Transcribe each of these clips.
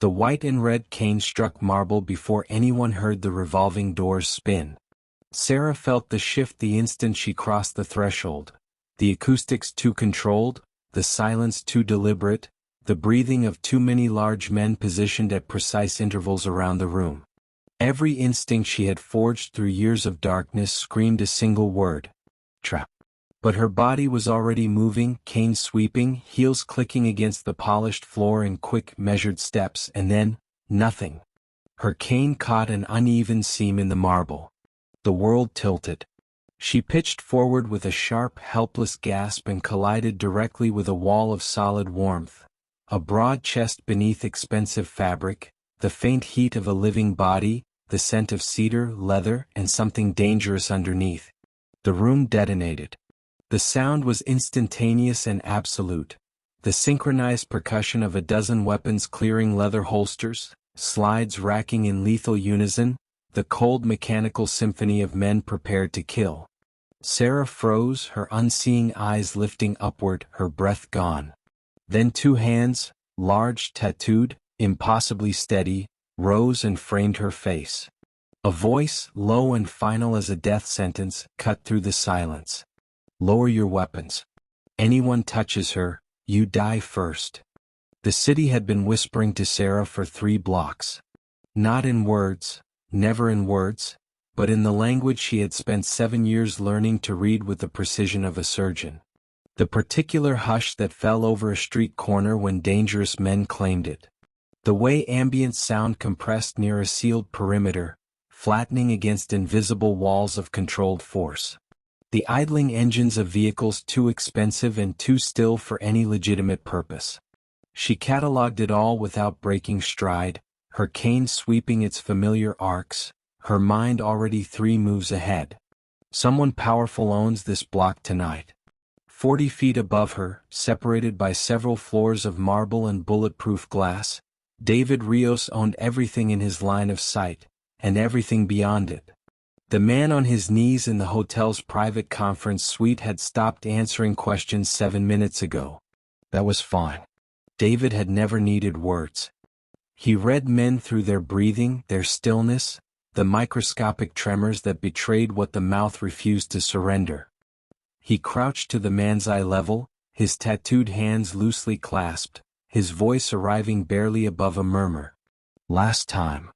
The white and red cane struck marble before anyone heard the revolving doors spin. Sarah felt the shift the instant she crossed the threshold. The acoustics too controlled, the silence too deliberate, the breathing of too many large men positioned at precise intervals around the room. Every instinct she had forged through years of darkness screamed a single word: trap. But her body was already moving, cane sweeping, heels clicking against the polished floor in quick, measured steps, and then, nothing. Her cane caught an uneven seam in the marble. The world tilted. She pitched forward with a sharp, helpless gasp and collided directly with a wall of solid warmth. A broad chest beneath expensive fabric, the faint heat of a living body, the scent of cedar, leather, and something dangerous underneath. The room detonated. The sound was instantaneous and absolute. The synchronized percussion of a dozen weapons clearing leather holsters, slides racking in lethal unison, the cold mechanical symphony of men prepared to kill. Sarah froze, her unseeing eyes lifting upward, her breath gone. Then two hands, large, tattooed, impossibly steady, rose and framed her face. A voice, low and final as a death sentence, cut through the silence. Lower your weapons. Anyone touches her, you die first. The city had been whispering to Sarah for 3 blocks. Not in words, never in words, but in the language she had spent 7 years learning to read with the precision of a surgeon. The particular hush that fell over a street corner when dangerous men claimed it. The way ambient sound compressed near a sealed perimeter, flattening against invisible walls of controlled force. The idling engines of vehicles too expensive and too still for any legitimate purpose. She catalogued it all without breaking stride, her cane sweeping its familiar arcs, her mind already 3 moves ahead. Someone powerful owns this block tonight. 40 feet above her, separated by several floors of marble and bulletproof glass, David Rios owned everything in his line of sight, and everything beyond it. The man on his knees in the hotel's private conference suite had stopped answering questions 7 minutes ago. That was fine. David had never needed words. He read men through their breathing, their stillness, the microscopic tremors that betrayed what the mouth refused to surrender. He crouched to the man's eye level, his tattooed hands loosely clasped, his voice arriving barely above a murmur. Last time.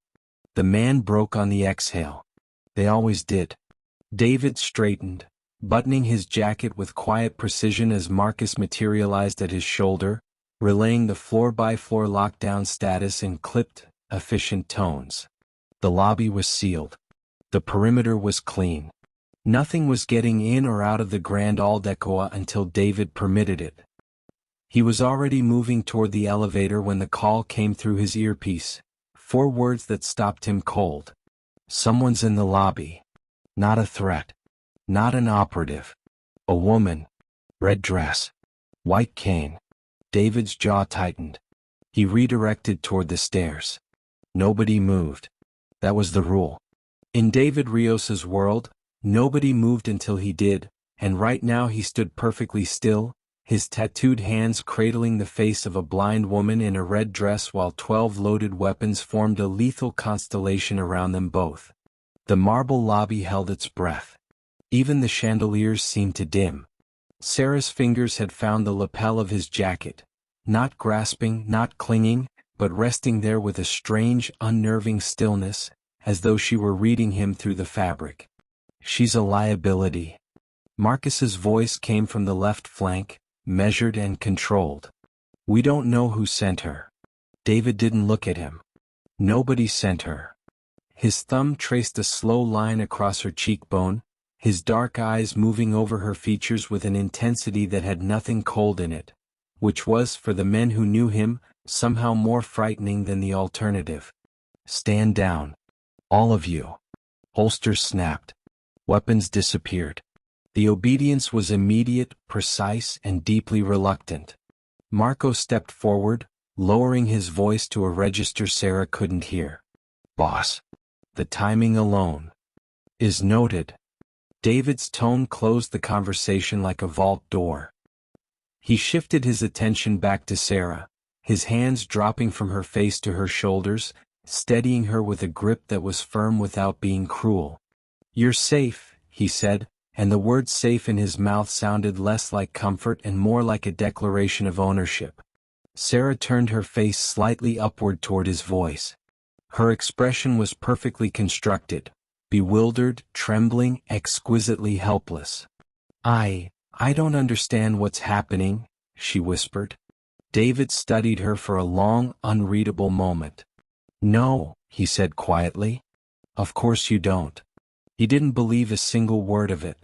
The man broke on the exhale. They always did. David straightened, buttoning his jacket with quiet precision as Marcus materialized at his shoulder, relaying the floor-by-floor lockdown status in clipped, efficient tones. The lobby was sealed. The perimeter was clean. Nothing was getting in or out of the Grand Aldecoa until David permitted it. He was already moving toward the elevator when the call came through his earpiece, 4 words that stopped him cold. Someone's in the lobby. Not a threat. Not an operative. A woman. Red dress. White cane. David's jaw tightened. He redirected toward the stairs. Nobody moved. That was the rule. In David Rios's world, nobody moved until he did, and right now he stood perfectly still, his tattooed hands cradling the face of a blind woman in a red dress while 12 loaded weapons formed a lethal constellation around them both. The marble lobby held its breath. Even the chandeliers seemed to dim. Sarah's fingers had found the lapel of his jacket, not grasping, not clinging, but resting there with a strange, unnerving stillness, as though she were reading him through the fabric. She's a liability. Marcus's voice came from the left flank, measured and controlled. We don't know who sent her. David didn't look at him. Nobody sent her. His thumb traced a slow line across her cheekbone, his dark eyes moving over her features with an intensity that had nothing cold in it, which was, for the men who knew him, somehow more frightening than the alternative. Stand down. All of you. Holsters snapped. Weapons disappeared. The obedience was immediate, precise, and deeply reluctant. Marco stepped forward, lowering his voice to a register Sarah couldn't hear. Boss. The timing alone. Is noted. David's tone closed the conversation like a vault door. He shifted his attention back to Sarah, his hands dropping from her face to her shoulders, steadying her with a grip that was firm without being cruel. "You're safe," he said, and the word safe in his mouth sounded less like comfort and more like a declaration of ownership. Sarah turned her face slightly upward toward his voice. Her expression was perfectly constructed, bewildered, trembling, exquisitely helpless. I don't understand what's happening," she whispered. David studied her for a long, unreadable moment. "No," he said quietly. "Of course you don't." He didn't believe a single word of it.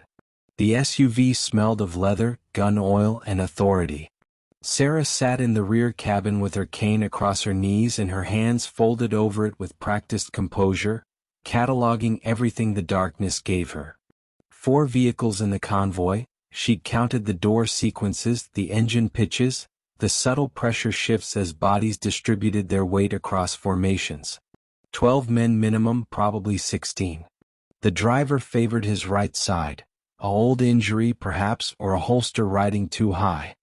The SUV smelled of leather, gun oil, and authority. Sarah sat in the rear cabin with her cane across her knees and her hands folded over it with practiced composure, cataloging everything the darkness gave her. 4 vehicles in the convoy. She'd counted the door sequences, the engine pitches, the subtle pressure shifts as bodies distributed their weight across formations. 12 men minimum, probably 16. The driver favored his right side, a old injury perhaps or a holster riding too high.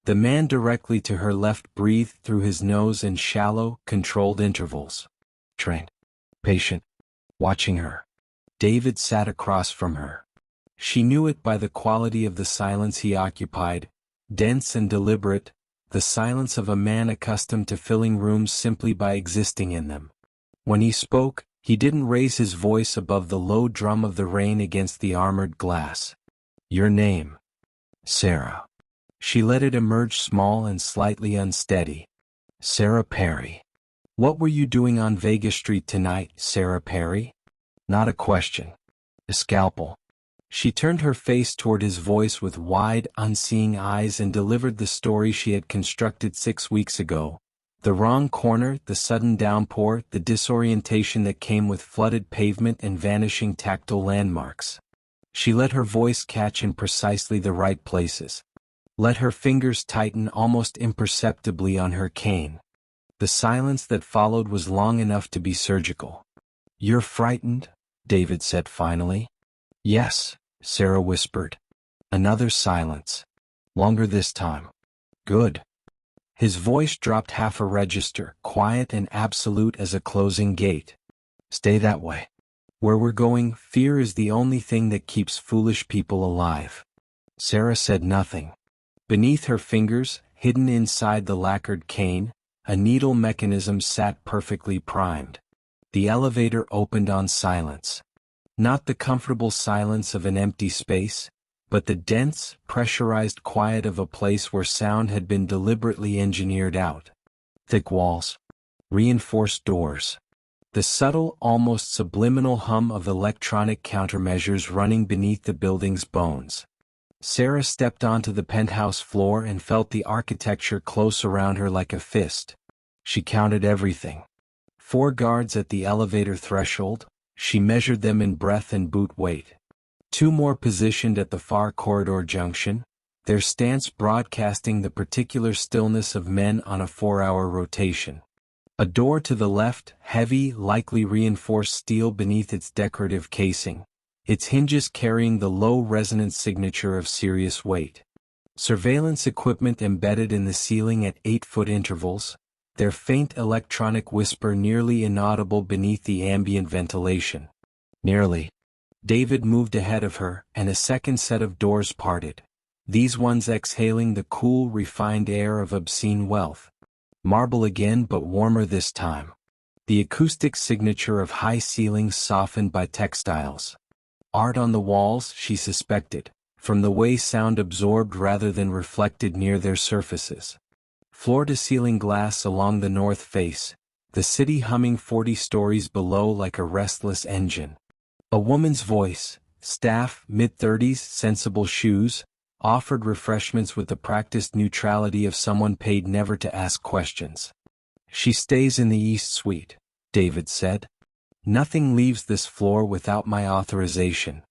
The man directly to her left breathed through his nose in shallow, controlled intervals. Trained. Patient. Watching her. David sat across from her. She knew it by the quality of the silence he occupied, dense and deliberate, the silence of a man accustomed to filling rooms simply by existing in them. When he spoke, he didn't raise his voice above the low drum of the rain against the armored glass. "Your name?" "Sarah." She let it emerge small and slightly unsteady. "Sarah Parry." "What were you doing on Vega Street tonight, Sarah Parry?" "Not a question. A scalpel." She turned her face toward his voice with wide, unseeing eyes and delivered the story she had constructed 6 weeks ago. The wrong corner, the sudden downpour, the disorientation that came with flooded pavement and vanishing tactile landmarks. She let her voice catch in precisely the right places. Let her fingers tighten almost imperceptibly on her cane. The silence that followed was long enough to be surgical. "You're frightened?" David said finally. "Yes," Sarah whispered. Another silence. Longer this time. "Good." His voice dropped half a register, quiet and absolute as a closing gate. "Stay that way. Where we're going, fear is the only thing that keeps foolish people alive." Sarah said nothing. Beneath her fingers, hidden inside the lacquered cane, a needle mechanism sat perfectly primed. The elevator opened on silence. Not the comfortable silence of an empty space, but the dense, pressurized quiet of a place where sound had been deliberately engineered out. Thick walls. Reinforced doors. The subtle, almost subliminal hum of electronic countermeasures running beneath the building's bones. Sarah stepped onto the penthouse floor and felt the architecture close around her like a fist. She counted everything. 4 guards at the elevator threshold. She measured them in breadth and boot weight. 2 more positioned at the far corridor junction, their stance broadcasting the particular stillness of men on a 4-hour rotation. A door to the left, heavy, likely reinforced steel beneath its decorative casing, its hinges carrying the low resonance signature of serious weight. Surveillance equipment embedded in the ceiling at 8-foot intervals, their faint electronic whisper nearly inaudible beneath the ambient ventilation. Nearly. David moved ahead of her, and a second set of doors parted, these ones exhaling the cool, refined air of obscene wealth. Marble again, but warmer this time. The acoustic signature of high ceilings softened by textiles. Art on the walls, she suspected, from the way sound absorbed rather than reflected near their surfaces. Floor-to-ceiling glass along the north face, the city humming 40 stories below like a restless engine. A woman's voice, staff, mid-30s, sensible shoes, offered refreshments with the practiced neutrality of someone paid never to ask questions. "She stays in the East Suite," David said. "Nothing leaves this floor without my authorization."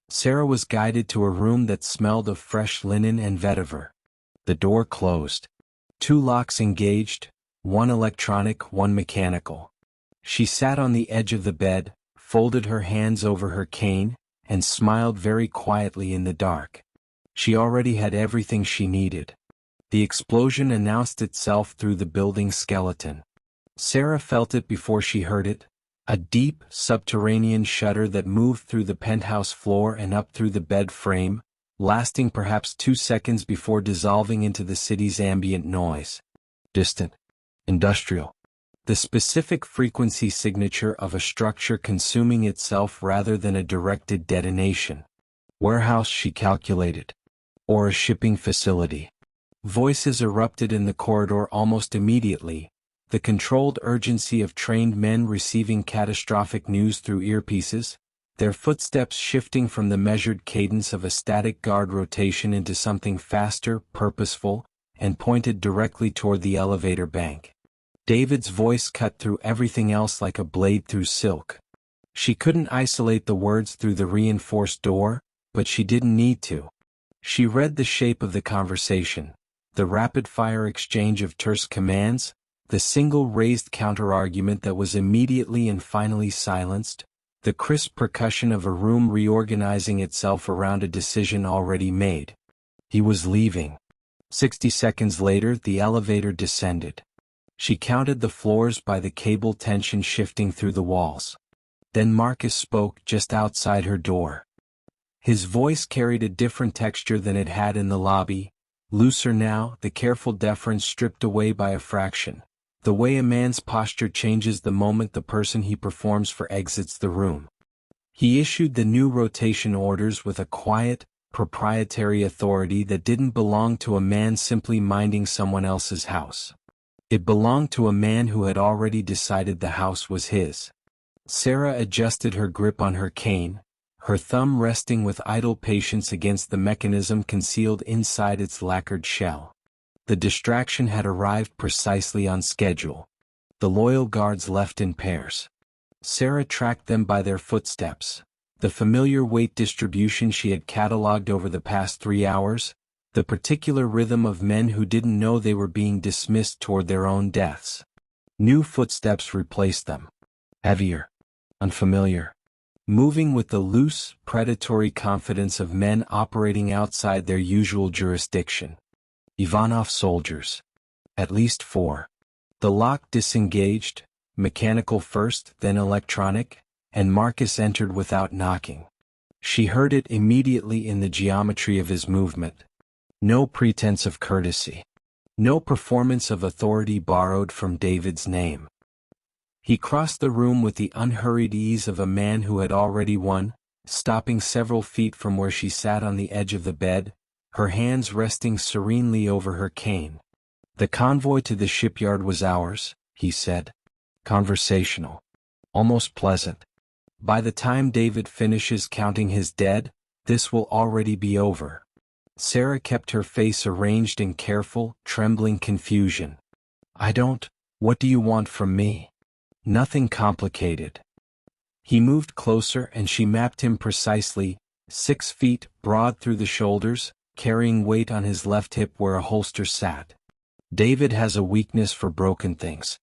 Sarah was guided to a room that smelled of fresh linen and vetiver. The door closed. 2 locks engaged, one electronic, one mechanical. She sat on the edge of the bed, folded her hands over her cane, and smiled very quietly in the dark. She already had everything she needed. The explosion announced itself through the building's skeleton. Sarah felt it before she heard it, a deep, subterranean shudder that moved through the penthouse floor and up through the bed frame, lasting perhaps 2 seconds before dissolving into the city's ambient noise. Distant. Industrial. The specific frequency signature of a structure consuming itself rather than a directed detonation. Warehouse, she calculated. Or a shipping facility. Voices erupted in the corridor almost immediately, the controlled urgency of trained men receiving catastrophic news through earpieces, their footsteps shifting from the measured cadence of a static guard rotation into something faster, purposeful, and pointed directly toward the elevator bank. David's voice cut through everything else like a blade through silk. She couldn't isolate the words through the reinforced door, but she didn't need to. She read the shape of the conversation, the rapid-fire exchange of terse commands, the single raised counter-argument that was immediately and finally silenced, the crisp percussion of a room reorganizing itself around a decision already made. He was leaving. 60 seconds later, the elevator descended. She counted the floors by the cable tension shifting through the walls. Then Marcus spoke just outside her door. His voice carried a different texture than it had in the lobby, looser now, the careful deference stripped away by a fraction, the way a man's posture changes the moment the person he performs for exits the room. He issued the new rotation orders with a quiet, proprietary authority that didn't belong to a man simply minding someone else's house. It belonged to a man who had already decided the house was his. Sarah adjusted her grip on her cane, her thumb resting with idle patience against the mechanism concealed inside its lacquered shell. The distraction had arrived precisely on schedule. The loyal guards left in pairs. Sarah tracked them by their footsteps, the familiar weight distribution she had catalogued over the past 3 hours, the particular rhythm of men who didn't know they were being dismissed toward their own deaths. New footsteps replaced them. Heavier. Unfamiliar. Moving with the loose, predatory confidence of men operating outside their usual jurisdiction. Ivanov soldiers. At least 4. The lock disengaged, mechanical first, then electronic, and Marcus entered without knocking. She heard it immediately in the geometry of his movement. No pretense of courtesy. No performance of authority borrowed from David's name. He crossed the room with the unhurried ease of a man who had already won, stopping several feet from where she sat on the edge of the bed, her hands resting serenely over her cane. The convoy to the shipyard was ours, he said. Conversational. Almost pleasant. By the time David finishes counting his dead, this will already be over. Sarah kept her face arranged in careful, trembling confusion. What do you want from me? Nothing complicated. He moved closer and she mapped him precisely, 6 feet, broad through the shoulders, carrying weight on his left hip where a holster sat. David has a weakness for broken things.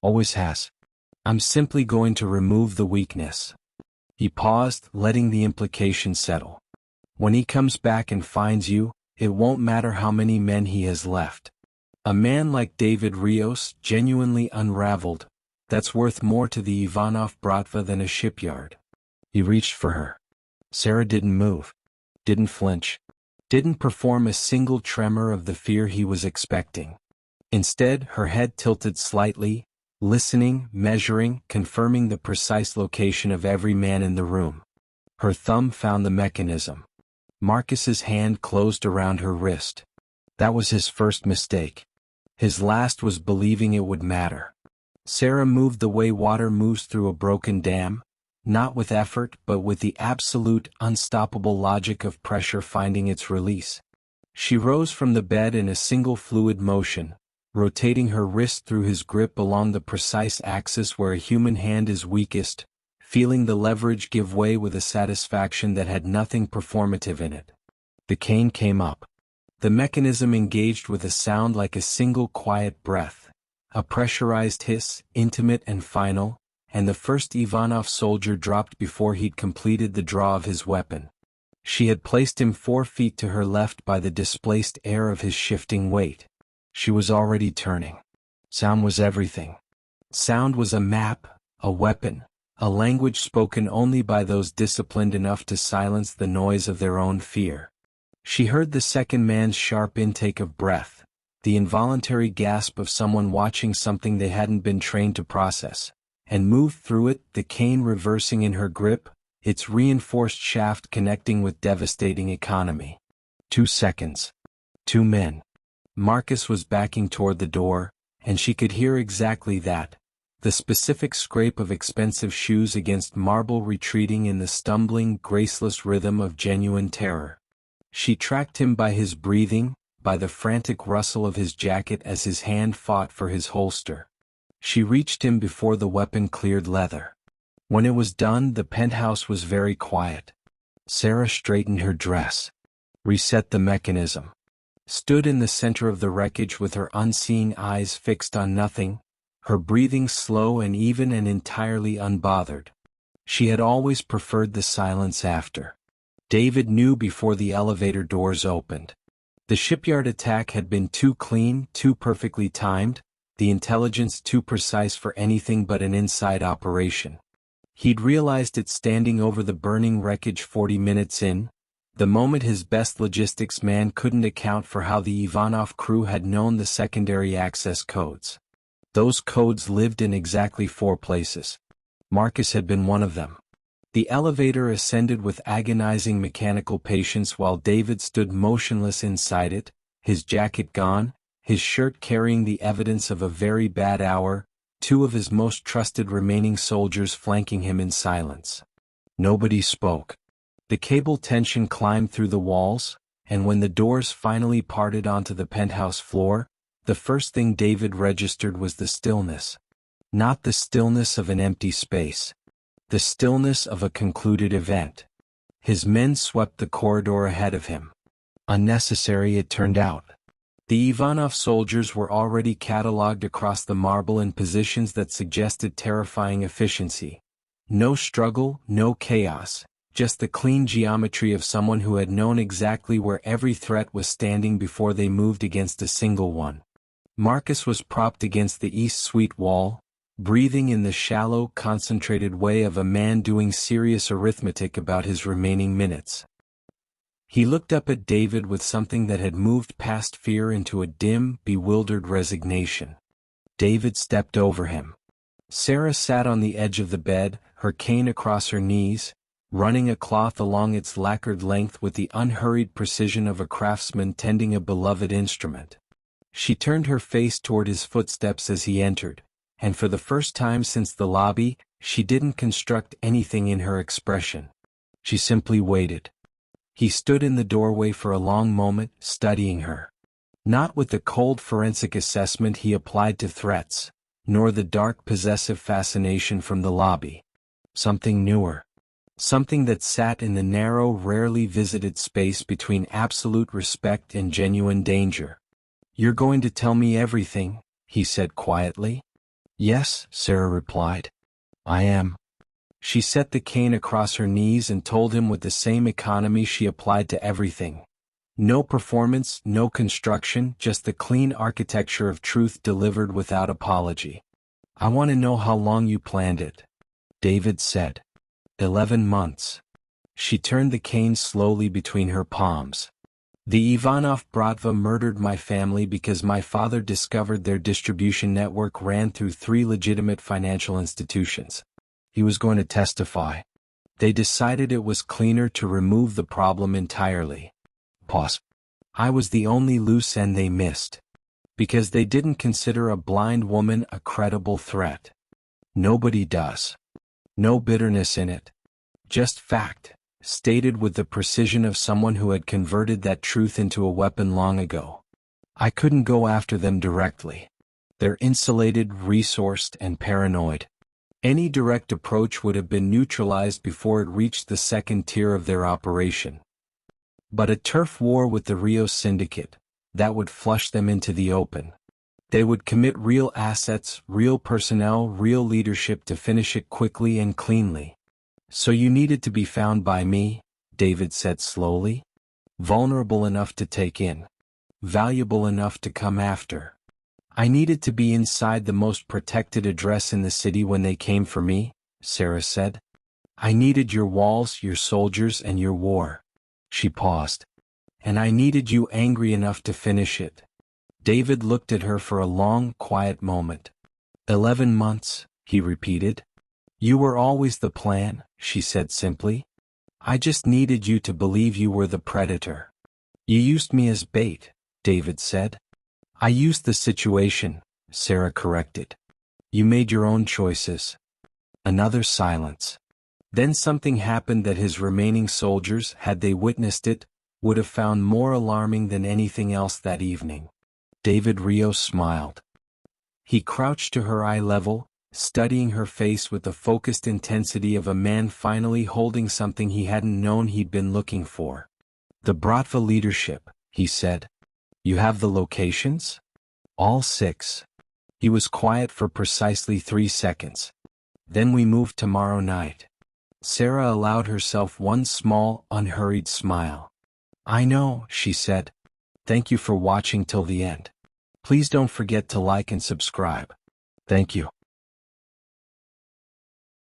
Always has. I'm simply going to remove the weakness. He paused, letting the implication settle. When he comes back and finds you, it won't matter how many men he has left. A man like David Rios, genuinely unraveled, that's worth more to the Ivanov bratva than a shipyard. He reached for her. Sarah didn't move. Didn't flinch. Didn't perform a single tremor of the fear he was expecting. Instead, her head tilted slightly, listening, measuring, confirming the precise location of every man in the room. Her thumb found the mechanism. Marcus's hand closed around her wrist. That was his first mistake. His last was believing it would matter. Sarah moved the way water moves through a broken dam, not with effort but with the absolute, unstoppable logic of pressure finding its release. She rose from the bed in a single fluid motion, rotating her wrist through his grip along the precise axis where a human hand is weakest, feeling the leverage give way with a satisfaction that had nothing performative in it. The cane came up. The mechanism engaged with a sound like a single quiet breath, a pressurized hiss, intimate and final, and the first Ivanov soldier dropped before he'd completed the draw of his weapon. She had placed him 4 feet to her left by the displaced air of his shifting weight. She was already turning. Sound was everything. Sound was a map, a weapon, a language spoken only by those disciplined enough to silence the noise of their own fear. She heard the second man's sharp intake of breath, the involuntary gasp of someone watching something they hadn't been trained to process, and moved through it, the cane reversing in her grip, its reinforced shaft connecting with devastating economy. 2 seconds. 2 men. Marcus was backing toward the door, and she could hear exactly that, the specific scrape of expensive shoes against marble retreating in the stumbling, graceless rhythm of genuine terror. She tracked him by his breathing, by the frantic rustle of his jacket as his hand fought for his holster. She reached him before the weapon cleared leather. When it was done, the penthouse was very quiet. Sarah straightened her dress, reset the mechanism, stood in the center of the wreckage with her unseeing eyes fixed on nothing, her breathing slow and even and entirely unbothered. She had always preferred the silence after. David knew before the elevator doors opened. The shipyard attack had been too clean, too perfectly timed, the intelligence too precise for anything but an inside operation. He'd realized it standing over the burning wreckage 40 minutes in, the moment his best logistics man couldn't account for how the Ivanov crew had known the secondary access codes. Those codes lived in exactly 4 places. Marcus had been one of them. The elevator ascended with agonizing mechanical patience while David stood motionless inside it, his jacket gone, his shirt carrying the evidence of a very bad hour, 2 of his most trusted remaining soldiers flanking him in silence. Nobody spoke. The cable tension climbed through the walls, and when the doors finally parted onto the penthouse floor, the first thing David registered was the stillness. Not the stillness of an empty space. The stillness of a concluded event. His men swept the corridor ahead of him. Unnecessary it turned out. The Ivanov soldiers were already catalogued across the marble in positions that suggested terrifying efficiency. No struggle, no chaos, just the clean geometry of someone who had known exactly where every threat was standing before they moved against a single one. Marcus was propped against the east suite wall, breathing in the shallow, concentrated way of a man doing serious arithmetic about his remaining minutes. He looked up at David with something that had moved past fear into a dim, bewildered resignation. David stepped over him. Sarah sat on the edge of the bed, her cane across her knees, running a cloth along its lacquered length with the unhurried precision of a craftsman tending a beloved instrument. She turned her face toward his footsteps as he entered, and for the first time since the lobby, she didn't construct anything in her expression. She simply waited. He stood in the doorway for a long moment, studying her. Not with the cold forensic assessment he applied to threats, nor the dark possessive fascination from the lobby. Something newer. Something that sat in the narrow, rarely visited space between absolute respect and genuine danger. "You're going to tell me everything," he said quietly. "Yes," Sarah replied. "I am." She set the cane across her knees and told him with the same economy she applied to everything. No performance, no construction, just the clean architecture of truth delivered without apology. "I want to know how long you planned it," David said. 11 months. She turned the cane slowly between her palms. "The Ivanov bratva murdered my family because my father discovered their distribution network ran through 3 legitimate financial institutions. He was going to testify. They decided it was cleaner to remove the problem entirely. Pause. I was the only loose end they missed. Because they didn't consider a blind woman a credible threat. Nobody does. No bitterness in it. Just fact, stated with the precision of someone who had converted that truth into a weapon long ago. I couldn't go after them directly. They're insulated, resourced, and paranoid. Any direct approach would have been neutralized before it reached the second tier of their operation. But a turf war with the Rios syndicate, that would flush them into the open. They would commit real assets, real personnel, real leadership to finish it quickly and cleanly. "So you needed to be found by me," David said slowly. "Vulnerable enough to take in. valuable enough to come after. I needed to be inside the most protected address in the city when they came for me, Sarah said. I needed your walls, your soldiers, and your war. She paused. And I needed you angry enough to finish it. David looked at her for a long, quiet moment. 11 months, he repeated. You were always the plan, she said simply. I just needed you to believe you were the predator. You used me as bait, David said. I used the situation, Sarah corrected. You made your own choices. Another silence. Then something happened that his remaining soldiers, had they witnessed it, would have found more alarming than anything else that evening. David Rios smiled. He crouched to her eye level, studying her face with the focused intensity of a man finally holding something he hadn't known he'd been looking for. The bratva leadership, he said. You have the locations? All 6. He was quiet for precisely 3 seconds. Then we move tomorrow night. Sarah allowed herself one small, unhurried smile. I know, she said. Thank you for watching till the end. Please don't forget to like and subscribe. Thank you.